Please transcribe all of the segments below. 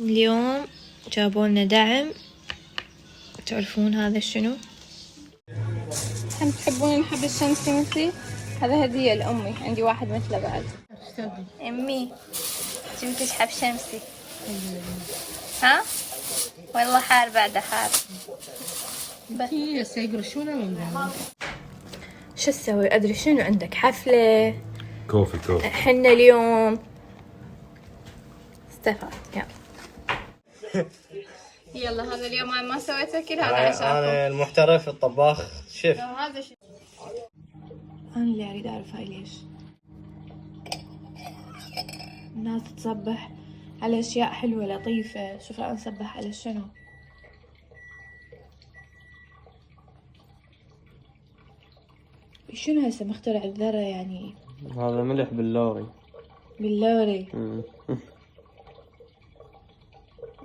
اليوم جابوا لنا دعم. تعرفون هذا شنو؟ هم تحبون الحب الشمسي مثلي؟ هذا هدية لأمي، عندي واحد مثله بعد. أمي جبتش حب شمسي. ها؟ والله حار بعده حار. شو تسوي؟ أدري شنو عندك حفلة؟ كوفي حنا اليوم استفاد. يلا هذا اليوم أنا ما سويت أكل، هذا أنا عشاكم. المحترف الطباخ شيف. هذا أنا اللي أريد أعرف هاي ليش الناس تصبح على أشياء حلوة لطيفة. شوف أنا أصبح على شنو؟ شنو هسه مخترع الذرة يعني؟ هذا ملح باللوري. باللوري؟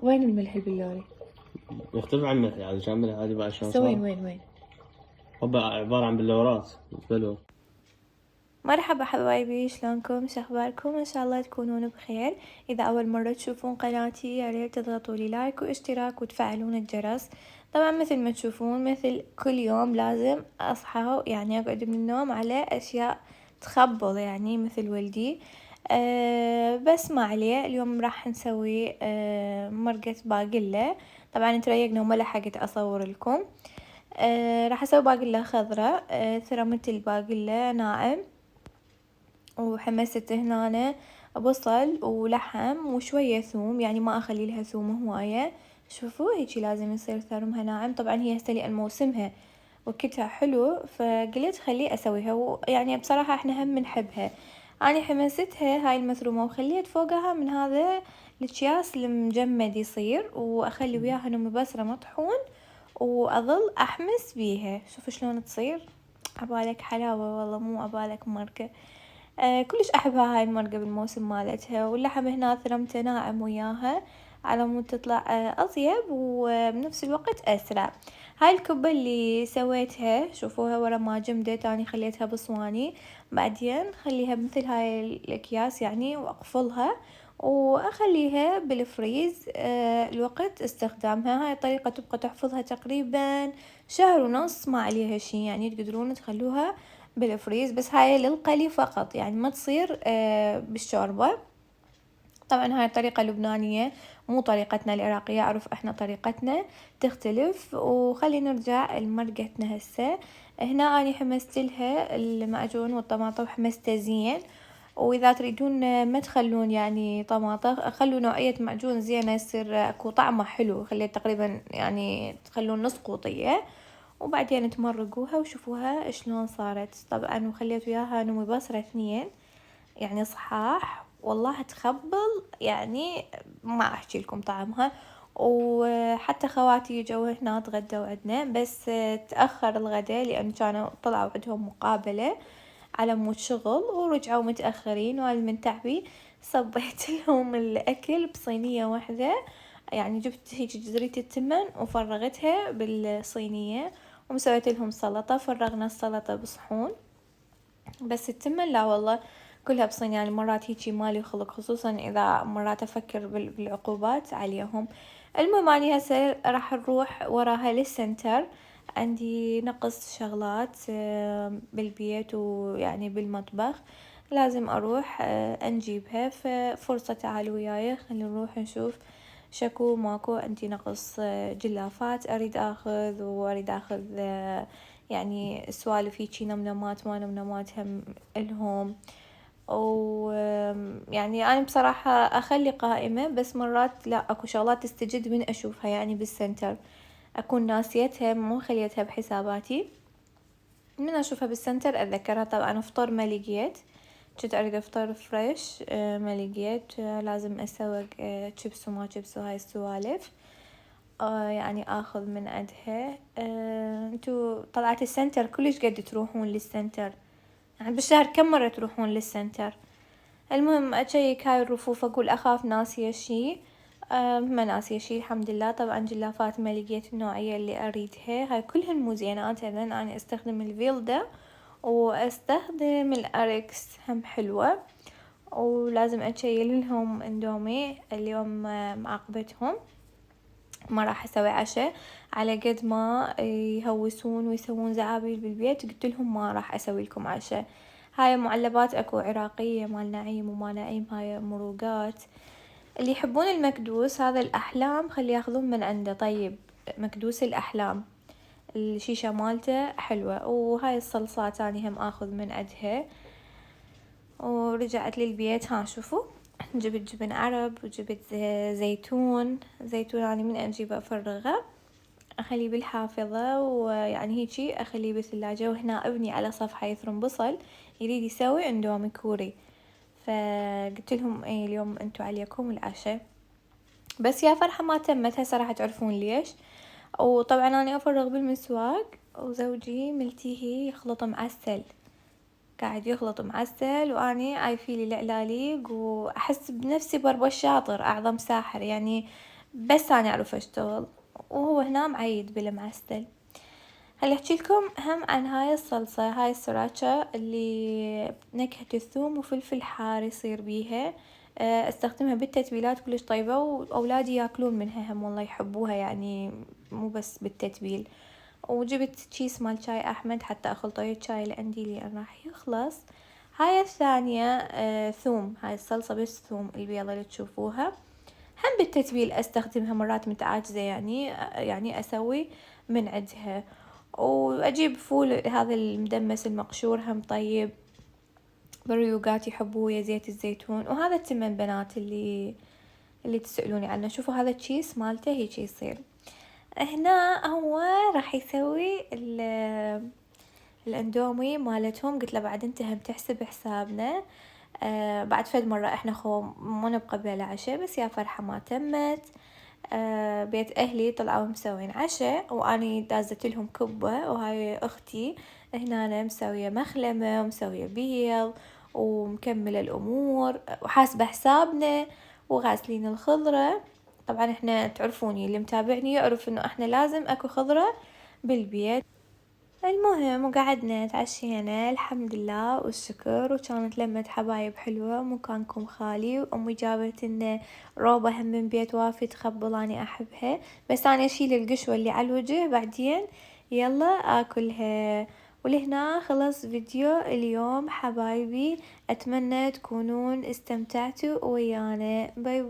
وين الملح البلوري؟ يختلف عن الملح عاد، كان ملح عادي بعد شلون صار؟ وين؟ هو عبارة عن بلورات بلور. مرحبا حبايبي، شلونكم؟ شخباركم؟ ان شاء الله تكونون بخير. اذا اول مرة تشوفون قناتي يا ريت تضغطوا لي لايك واشتراك وتفعلون الجرس. طبعا مثل ما تشوفون مثل كل يوم لازم اصحى يعني اقعد من النوم على اشياء تخبل يعني مثل ولدي. بس ما عليه، اليوم راح نسوي مرقة باقلة. طبعا تريقنا وما لحقت اصور لكم. راح اسوي باقلة خضراء. ثرمت الباقلة ناعم وحمست هنا بصل ولحم وشوية ثوم، يعني ما اخلي لها ثوم هواية. شوفوا هيجي لازم يصير ثرمها ناعم. طبعا هي هسه لأن موسمها وكتها حلو فقلت خليه اسويها، ويعني بصراحة احنا هم نحبها. اني حمستها هاي المثرومة وخليت فوقها من هذا الأكياس المجمد يصير، واخلي وياها نمي بصرة مطحون واظل احمس بيها. شوفوا شلون تصير، عبالك حلاوة والله، مو عبالك مرقة. كلش احبها هاي المرقة بالموسم مالتها، واللحم هنا ثرمته ناعم وياها على مود تطلع اطيب وبنفس الوقت اسرع. هاي الكبة اللي سويتها شوفوها ورا ما جمدت، اني خليتها بصواني، بعدين خليها مثل هاي الاكياس يعني واقفلها واخليها بالفريز الوقت استخدامها. هاي الطريقة تبقى تحفظها تقريبا شهر ونص ما عليها شي، يعني تقدرون تخلوها بالفريز. بس هاي للقلي فقط يعني ما تصير بالشوربة. طبعا هاي الطريقة لبنانية مو طريقتنا العراقية، اعرف احنا طريقتنا تختلف. وخلينا نرجع لمرقتنا هسه. هنا اني حمست لها المعجون والطماطم حمسته زين، واذا تريدون ما تخلون يعني طماطم خلوا نوعية معجون زينة يصير اكو طعمه حلو، خليت تقريبا يعني تخلون نص قوطية وبعدين تمرقوها وشوفوها شلون صارت. طبعا وخليت وياها نمي بصرة 2 يعني صحاح، والله تخبل يعني ما احكي لكم طعمها. وحتى خواتي جو هنا تغدوا عندنا، بس تأخر الغداء لأن كانوا طلعوا عندهم مقابلة على مود شغل ورجعوا متأخرين، وانا من تعبي صبيت لهم الأكل بصينية واحدة. يعني جبت هيك جزرية التمن وفرغتها بالصينية ومسويت لهم سلطة، فرغنا السلطة بصحون. بس التمن لا والله كلها بصين، يعني مرات هيجي مالي خلق، خصوصا اذا مرات افكر بالعقوبات عليهم. المهم اني هسه راح نروح وراها للسنتر، عندي نقص شغلات بالبيت ويعني بالمطبخ لازم اروح نجيبها. ففرصة تعالوا وياي خلينا نروح نشوف شكو ماكو. عندي نقص جلافات اريد اخذ، واريد اخذ يعني سوالف هيجي نمنمات ما نمنمات هم الهم. و يعني انا بصراحة اخلي قائمة، بس مرات لا اكو شغلات تستجد من اشوفها يعني بالسنتر اكون ناسيتها مو خليتها بحساباتي، من اشوفها بالسنتر اتذكرها. طبعا افطر ما لقيت، كنت اريد افطر فريش ما لقيت، لازم اسوق شيبس وما شيبس وهاي السوالف يعني اخذ من عندها. انتو طلعت السنتر كلش قد تروحون للسنتر؟ يعني بالشهر كم مرة تروحون للسنتر؟ المهم اشيك هاي الرفوف اقول اخاف ناسية شي. ما ناسية شي الحمد لله. طبعا جلافات ما لقيت النوعية اللي اريدها، هاي كلهن مو زينات. انا استخدم الفيلدا واستخدم الاريكس هم حلوة. ولازم أشيل لهم اندومي اليوم معاقبتهم، ما راح أسوي عشاء على قد ما يهوسون ويسوون زعابيل بالبيت. قلت لهم ما راح أسوي لكم عشاء. هاي معلبات اكو عراقية مال نعيم وما نعيم، هاي مروقات. اللي يحبون المكدوس هذا الأحلام خلي ياخذون من عنده. طيب مكدوس الأحلام الشيشة مالته حلوة. وهاي الصلصات اني هم اخذ من عندها. ورجعت للبيت، ها شوفوا جبت جبن عرب وجبت زيتون. زيتون اني من اجيبه افرغه اخليه بالحافظة، ويعني هيجي اخليه بالثلاجة. وهنا ابني على صفحة يثرم بصل يريد يسوي اندومي كوري، فقلت لهم ايه اليوم انتو عليكم العشاء. بس يا فرحة ما تمت، هسه راح تعرفون ليش. وطبعا انا افرغ بالمسواق وزوجي ملتهي يخلط معسل، قاعد يخلط معسل واني عايفيلي العلاليق واحس بنفسي بربش شاطر اعظم ساحر يعني، بس انا اعرف اشتغل وهو هنا معيد بالمعسل. هل احكي لكم هم عن هاي الصلصة، هاي السراتشا اللي نكهة الثوم وفلفل حار يصير بيها. استخدمها بالتتبيلات كلش طيبة، واولادي ياكلون منها هم والله يحبوها يعني، مو بس بالتتبيل. وجبت كيس مال شاي احمد حتى اخلط ويا الشاي اللي عندي لان راح يخلص. هاي الثانية ثوم، هاي الصلصة بس ثوم البيضة اللي تشوفوها. هم بالتتبيل استخدمها مرات متعاجزة يعني اسوي من عندها. واجيب فول هذا المدمس المقشور هم طيب، بالريوقات يحبوه ويا زيت الزيتون. وهذا التمن بنات اللي تسألوني عنه. شوفوا هذا الكيس مالته هيك يصير. هنا هو راح يسوي الاندومي مالتهم. قلت له بعد انت هم تحسب حسابنا. بعد فد مرة احنا ما نبقى بلا عشاء، بس يا فرحة ما تمت. بيت اهلي طلعوا مسوين عشاء واني دازت لهم كبة. وهاي اختي هنا أنا مسوية مخلمة ومسوية بيض ومكملة الامور وحاسبة حسابنا وغاسلين الخضرة. طبعا احنا تعرفوني اللي متابعني يعرف انه احنا لازم اكو خضرة بالبيت. المهم وقعدنا تعشينا الحمد لله والشكر، وكانت لمة حبايب حلوة مكانكم خالي. وامي جابت لنا روبة هم من بيت وافي تخبل اني احبها، بس اني اشيل القشوة اللي على الوجه بعدين يلا اكلها. ولهنا خلص فيديو اليوم حبايبي، اتمنى تكونون استمتعتوا ويانا. باي.